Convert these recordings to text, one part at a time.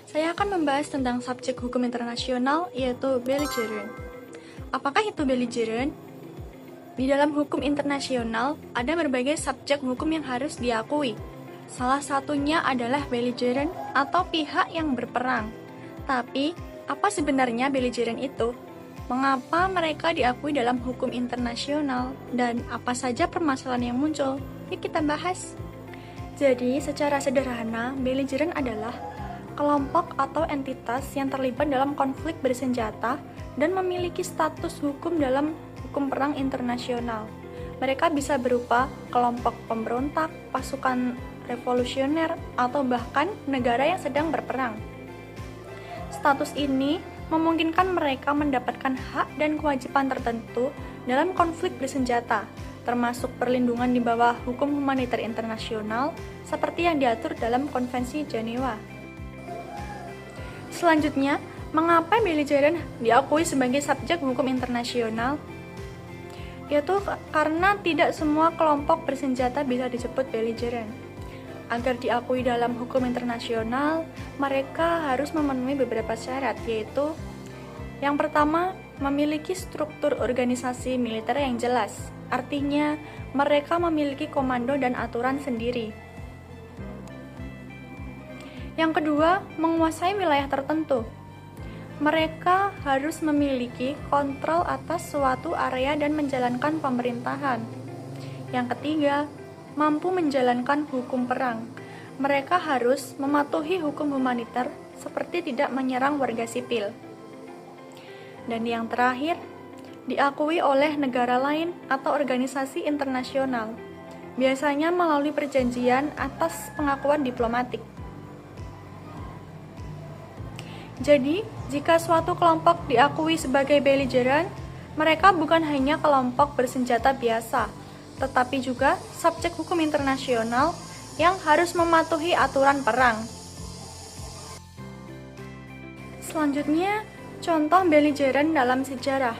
Saya akan membahas tentang subjek hukum internasional, yaitu belligerent. Apakah itu belligerent? Di dalam hukum internasional, ada berbagai subjek hukum yang harus diakui. Salah satunya adalah belligerent atau pihak yang berperang. Tapi, apa sebenarnya belligerent itu? Mengapa mereka diakui dalam hukum internasional? Dan apa saja permasalahan yang muncul? Yuk kita bahas. Jadi, secara sederhana, belligerent adalah kelompok atau entitas yang terlibat dalam konflik bersenjata dan memiliki status hukum dalam hukum perang internasional. Mereka bisa berupa kelompok pemberontak, pasukan revolusioner, atau bahkan negara yang sedang berperang. Status ini memungkinkan mereka mendapatkan hak dan kewajiban tertentu dalam konflik bersenjata, termasuk perlindungan di bawah hukum humaniter internasional seperti yang diatur dalam Konvensi Jenewa. Selanjutnya, mengapa belligerent diakui sebagai subjek hukum internasional? Yaitu karena tidak semua kelompok bersenjata bisa disebut belligerent. Agar diakui dalam hukum internasional, mereka harus memenuhi beberapa syarat, yaitu yang pertama, memiliki struktur organisasi militer yang jelas. Artinya, mereka memiliki komando dan aturan sendiri. Yang kedua, menguasai wilayah tertentu. Mereka harus memiliki kontrol atas suatu area dan menjalankan pemerintahan. Yang ketiga, mampu menjalankan hukum perang. Mereka harus mematuhi hukum humaniter seperti tidak menyerang warga sipil. Dan yang terakhir, diakui oleh negara lain atau organisasi internasional, biasanya melalui perjanjian atas pengakuan diplomatik. Jadi, jika suatu kelompok diakui sebagai belligerent, mereka bukan hanya kelompok bersenjata biasa, tetapi juga subjek hukum internasional yang harus mematuhi aturan perang. Selanjutnya, contoh belligerent dalam sejarah.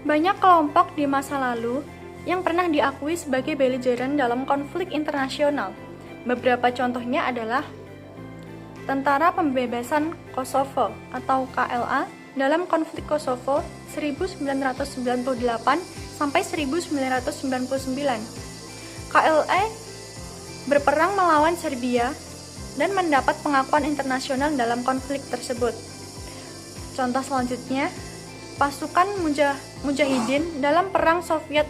Banyak kelompok di masa lalu yang pernah diakui sebagai belligerent dalam konflik internasional. Beberapa contohnya adalah Tentara Pembebasan Kosovo atau KLA dalam konflik Kosovo 1998 sampai 1999. KLA berperang melawan Serbia dan mendapat pengakuan internasional dalam konflik tersebut. Contoh selanjutnya, pasukan Mujahidin dalam Perang Soviet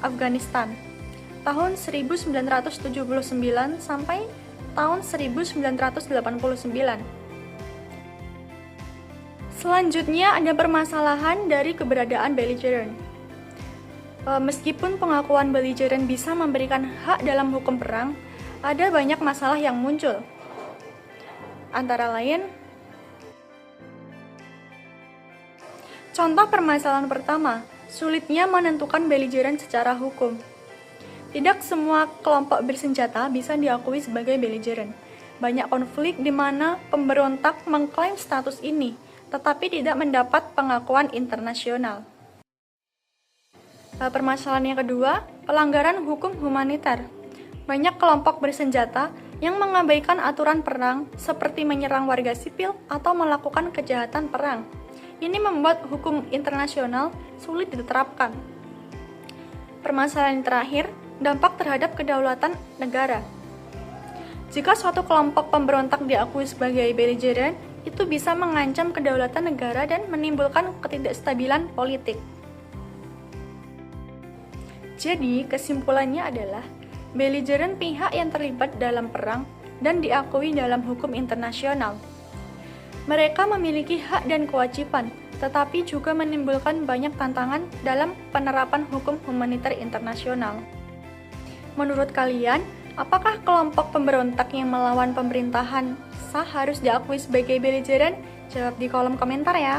Afghanistan tahun 1979 sampai tahun 1989. Selanjutnya ada permasalahan dari keberadaan belligerent. Meskipun pengakuan belligerent bisa memberikan hak dalam hukum perang, ada banyak masalah yang muncul. Antara lain, contoh permasalahan pertama, sulitnya menentukan belligerent secara hukum. Tidak semua kelompok bersenjata bisa diakui sebagai belligerent. Banyak konflik di mana pemberontak mengklaim status ini, tetapi tidak mendapat pengakuan internasional. Permasalahan yang kedua, pelanggaran hukum humaniter. Banyak kelompok bersenjata yang mengabaikan aturan perang seperti menyerang warga sipil atau melakukan kejahatan perang. Ini membuat hukum internasional sulit diterapkan. Permasalahan terakhir, dampak terhadap kedaulatan negara. Jika suatu kelompok pemberontak diakui sebagai belligerent, itu bisa mengancam kedaulatan negara dan menimbulkan ketidakstabilan politik. Jadi, kesimpulannya adalah belligerent pihak yang terlibat dalam perang dan diakui dalam hukum internasional. Mereka memiliki hak dan kewajiban, tetapi juga menimbulkan banyak tantangan dalam penerapan hukum humaniter internasional. Menurut kalian, apakah kelompok pemberontak yang melawan pemerintahan sah harus diakui sebagai belligerent? Jawab di kolom komentar ya.